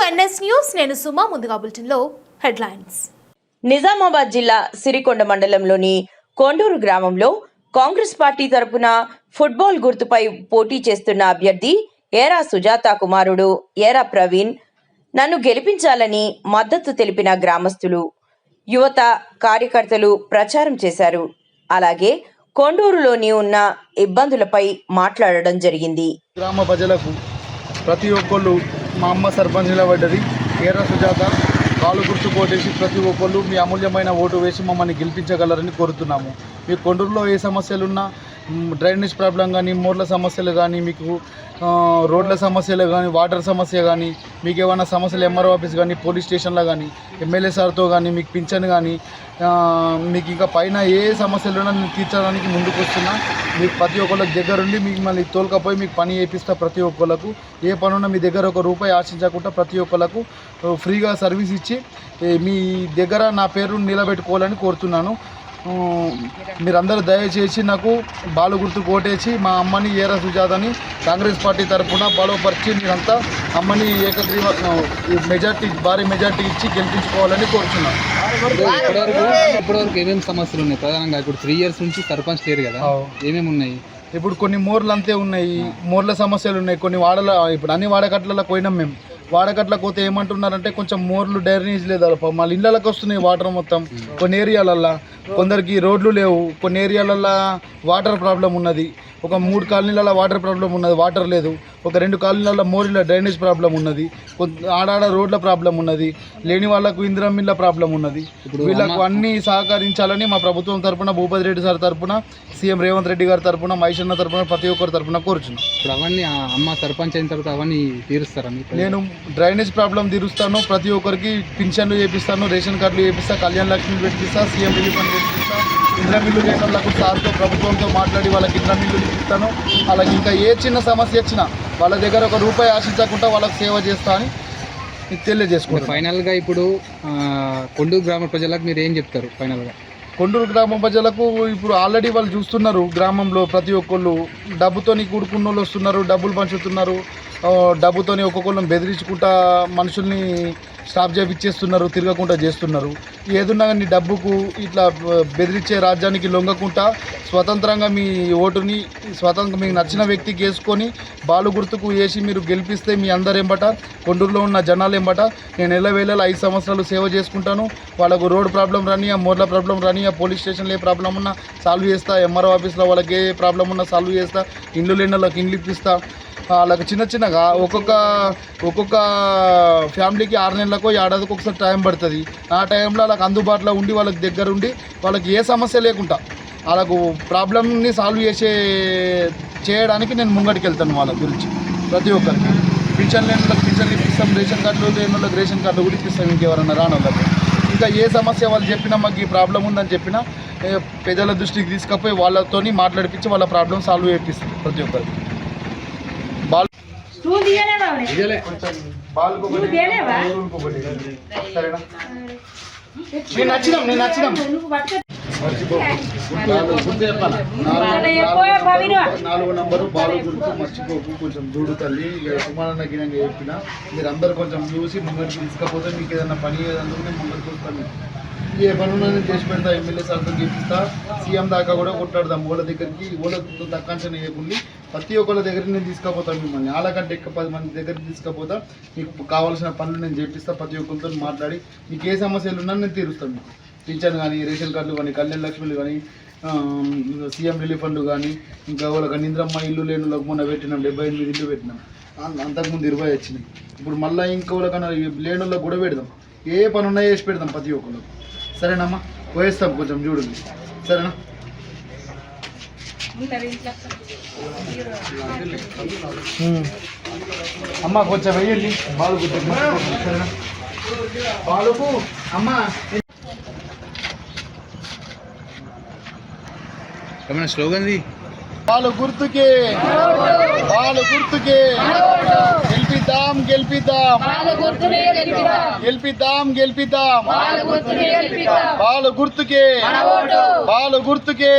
NS news నేను సుమా ముందుగా బులెటిన్లో హెడ్లైన్స్. నిజామాబాద్ జిల్లా సిరికొండ మండలంలోని కొండూరు గ్రామంలో కాంగ్రెస్ పార్టీ తరపున ఫుట్బాల్ గుర్తుపై పోటీ చేస్తున్న అభ్యర్థి ఏరా సుజాత కుమారుడు ఏరా ప్రవీణ్ నన్ను గెలిపించాలని మద్దతు తెలిపిన గ్రామస్తులు, యువత, కార్యకర్తలు ప్రచారం చేశారు. అలాగే కొండూరులోని ఉన్న ఇబ్బందులపై మాట్లాడడం జరిగింది. గ్రామ ప్రజలకు ప్రతి ఒక్కళ్ళు మా అమ్మ సర్పంచ్ నిలబడ్డది ఏరా సుజాత, కాలు గుర్తు కోటేసి ప్రతి ఒక్కళ్ళు మీ అమూల్యమైన ఓటు వేసి మమ్మల్ని గెలిపించగలరని కోరుతున్నాము. మీ కొండూరులో ఏ సమస్యలున్నా, డ్రైనేజ్ ప్రాబ్లం కానీ, మోర్ల సమస్యలు కానీ, మీకు రోడ్ల సమస్యలు కానీ, వాటర్ సమస్య కానీ, మీకు ఏమైనా సమస్యలు ఎంఆర్ఓ ఆఫీస్ కానీ, పోలీస్ స్టేషన్లో కానీ, ఎమ్మెల్యే సార్తో కానీ, మీకు పింఛన్ కానీ, మీకు ఇంకా పైన ఏ సమస్యలున్నా నేను తీర్చడానికి ముందుకు వస్తున్నా. మీకు ప్రతి ఒక్కళ్ళకి దగ్గరుండి మిమ్మల్ని తోలుకపోయి మీకు పని చేపిస్తా. ప్రతి ఒక్కళ్ళకు ఏ పనున్నా మీ దగ్గర ₹1 ఆశించకుండా ప్రతి ఒక్కళ్ళకు ఫ్రీగా సర్వీస్ ఇచ్చి మీ దగ్గర నా పేరు నిలబెట్టుకోవాలని కోరుతున్నాను. మీరందరూ దయచేసి నాకు బాలు గుర్తు కోటేసి మా అమ్మని ఏరా సుజాతని కాంగ్రెస్ పార్టీ తరఫున బలపరిచి మీరంతా అమ్మని ఏకగ్రీవ మెజార్టీ, భారీ మెజార్టీ ఇచ్చి గెలిపించుకోవాలని కోరుతున్నాను. ఇప్పటివరకు ఏమేమి సమస్యలు ఉన్నాయి? ప్రధానంగా ఇప్పుడు 3 years నుంచి సర్పంచ్ లేరు కదా, ఏమేమి ఉన్నాయి? ఇప్పుడు కొన్ని మోర్లు అంతే ఉన్నాయి, మోర్ల సమస్యలు ఉన్నాయి. కొన్ని వాడల, ఇప్పుడు అన్ని వాడకట్లలో పోయినాం మేము. వాడకట్లకు పోతే ఏమంటున్నారంటే కొంచెం మోర్లు డ్రైనేజ్ లేదు, మళ్ళీ ఇళ్ళకి వస్తున్నాయి వాటర్ మొత్తం. కొన్ని ఏరియాలల్లో కొందరికి రోడ్లు లేవు, కొన్ని ఏరియాలల్లో వాటర్ ప్రాబ్లం ఉన్నది. ఒక 3 కాలనీలలో వాటర్ ప్రాబ్లం ఉన్నది, వాటర్ లేదు. ఒక 2 కాలనీలలో మోరీల డ్రైనేజ్ ప్రాబ్లం ఉన్నది. ఆడాడ రోడ్ల ప్రాబ్లం ఉన్నది. లేని వాళ్ళకు ఇందిరమ్మిళ్ళ ప్రాబ్లం ఉన్నది. వీళ్ళకు అన్నీ సహకరించాలని మా ప్రభుత్వం తరఫున, భూపతి రెడ్డి సార్ తరఫున, సీఎం రేవంత్ రెడ్డి గారి తరఫున, మహేషన్న తరఫున, ప్రతి ఒక్కరి తరఫున కోరుచున్నాం. ఇప్పుడు అవన్నీ అమ్మ సర్పంచ్ అయిన తర్వాత అవన్నీ తీరుస్తారా? నేను డ్రైనేజ్ ప్రాబ్లం తీరుస్తాను, ప్రతి ఒక్కరికి పింఛన్లు చేపిస్తాను, రేషన్ కార్డులు చేపిస్తా, Kalyana Lakshmi పెట్టిస్తా, CM relief fund పెట్టిస్తా. ఇంద్రమిల్లు లేని వాళ్ళకు సార్తో, ప్రభుత్వంతో మాట్లాడి వాళ్ళకి ఇంద్రమిల్లు ఇస్తాను. వాళ్ళకి ఇంకా ఏ చిన్న సమస్య వచ్చినా వాళ్ళ దగ్గర ₹1 ఆశించకుండా వాళ్ళకి సేవ చేస్తా అని తెలియజేసుకుంటాను. ఫైనల్గా ఇప్పుడు కొండూరు గ్రామ ప్రజలకు మీరు ఏం చెప్తారు? ఫైనల్గా కొండూరు గ్రామ ప్రజలకు ఇప్పుడు ఆల్రెడీ వాళ్ళు చూస్తున్నారు, గ్రామంలో ప్రతి ఒక్కళ్ళు డబ్బుతోని కూడుకున్న వాళ్ళు వస్తున్నారు, డబ్బులు పంచుతున్నారు. డబ్బుతోని ఒక్కొక్కళ్ళని బెదిరించుకుంటా మనుషుల్ని స్టాప్ చేపించేస్తున్నారు, తిరగకుండా చేస్తున్నారు. ఏదున్నా కానీ డబ్బుకు ఇట్లా బెదిరించే రాజ్యానికి లొంగకుండా స్వతంత్రంగా మీ ఓటుని మీకు నచ్చిన వ్యక్తికి వేసుకొని బాలు గుర్తుకు వేసి మీరు గెలిపిస్తే మీ అందరు ఎంబట, కొండూరులో ఉన్న జనాలు ఎంబట నేను ఎల్లవేళలా 5 సంవత్సరాలు సేవ చేసుకుంటాను. వాళ్ళకు రోడ్ ప్రాబ్లం రాని, మోర్ల ప్రాబ్లం రాని, పోలీస్ స్టేషన్లో ఏ ప్రాబ్లం ఉన్నా సాల్వ్ చేస్తా. ఎంఆర్ఓ ఆఫీస్లో వాళ్ళకి ఏ ప్రాబ్లం ఉన్నా సాల్వ్ చేస్తా. ఇండ్లు లేని వాళ్ళకి ఇండ్లు ఇప్పిస్తా. వాళ్ళకి చిన్నగా ఒక్కొక్క ఫ్యామిలీకి 6 నెలలకో ఏడాదికి ఒకసారి టైం పడుతుంది. ఆ టైంలో వాళ్ళకి అందుబాటులో ఉండి, వాళ్ళకి దగ్గర ఉండి, వాళ్ళకి ఏ సమస్య లేకుండా వాళ్ళకు ప్రాబ్లమ్ని సాల్వ్ చేయడానికి నేను ముంగటికి వెళ్తాను. వాళ్ళ గురించి ప్రతి ఒక్కరికి పింఛన్ లేని వాళ్ళకి పింఛన్లు ఇప్పిస్తాం, రేషన్ కార్డులు లేని వాళ్ళకి రేషన్ కార్డులు కూడా ఇప్పిస్తాం. ఇంకెవరన్నా రాని వాళ్ళకి ఇంకా ఏ సమస్య వాళ్ళు చెప్పినా, మాకు ఈ ప్రాబ్లం ఉందని చెప్పినా ప్రజల దృష్టికి తీసుకుపోయి వాళ్ళతోని మాట్లాడిపించి వాళ్ళ ప్రాబ్లం సాల్వ్ చేపిస్తాం ప్రతి ఒక్కరికి. నేను నచ్చినాం 4 నంబరు బాలు గుర్తు మర్చిపోకు. కొంచెం చూడు తల్లి, సుమారన్న గినంగా చెప్పిన మీరందరూ కొంచెం చూసి ముంగడికి తీసుకపోతే మీకు ఏదైనా పని ఏదన్నా ముంగడికి వస్తాను. ఏ పనున్నా నేను చేసి పెడతా, ఎమ్మెల్యే సార్తో గెలిపిస్తా, సీఎం దాకా కూడా కొట్టాడదాం. ఓళ్ళ దగ్గరికి ఓళ్ళతో దక్కాంచన వేయకుండా ప్రతి ఒక్కళ్ళ దగ్గరికి నేను తీసుకుపోతాను. మిమ్మల్ని వాళ్ళకంటే ఎక్కువ 10 మంది దగ్గరికి తీసుకుపోతా. మీకు కావాల్సిన పనులు నేను చేపిస్తా. ప్రతి ఒక్కరితో మాట్లాడి మీకు ఏ సమస్యలు ఉన్నా నేను తీరుస్తాను. మీకు పింఛన్ కానీ, రేషన్ కార్డులు కానీ, కళ్యాణ లక్ష్మిలు కానీ, సీఎం రిలీఫ్ ఫండ్ కానీ, ఇంకా వాళ్ళకి ఇంద్రమ్మ ఇల్లు లేని వాళ్ళకి మొన్న పెట్టినాం, 78 ఇల్లు పెట్టినాం. అంతకుముందు 20 వచ్చినాయి. ఇప్పుడు మళ్ళీ ఇంకోళ్ళకన్నా లేని వాళ్ళకి కూడా పెడదాం. ఏ పని ఉన్నా చేసి పెడదాం ప్రతి ఒక్కళ్ళకి. సరేనమ్మా, పోయేస్తాం, కొంచెం చూడండి. సరేనా? అమ్మ కొంచెం వెయ్యండి బాలుకు. సరేనా? బాలుకు అమ్మ ఏమైనా స్లోగన్ ది? బాలు గుర్తుకే, బాలు గుర్తుకే గెలిపిద్దాం, గెలిపిద్దాం, గెలిపిద్దాం, గెలిపిద్దాం. బాలు గుర్తుకే, బాలు గుర్తుకే.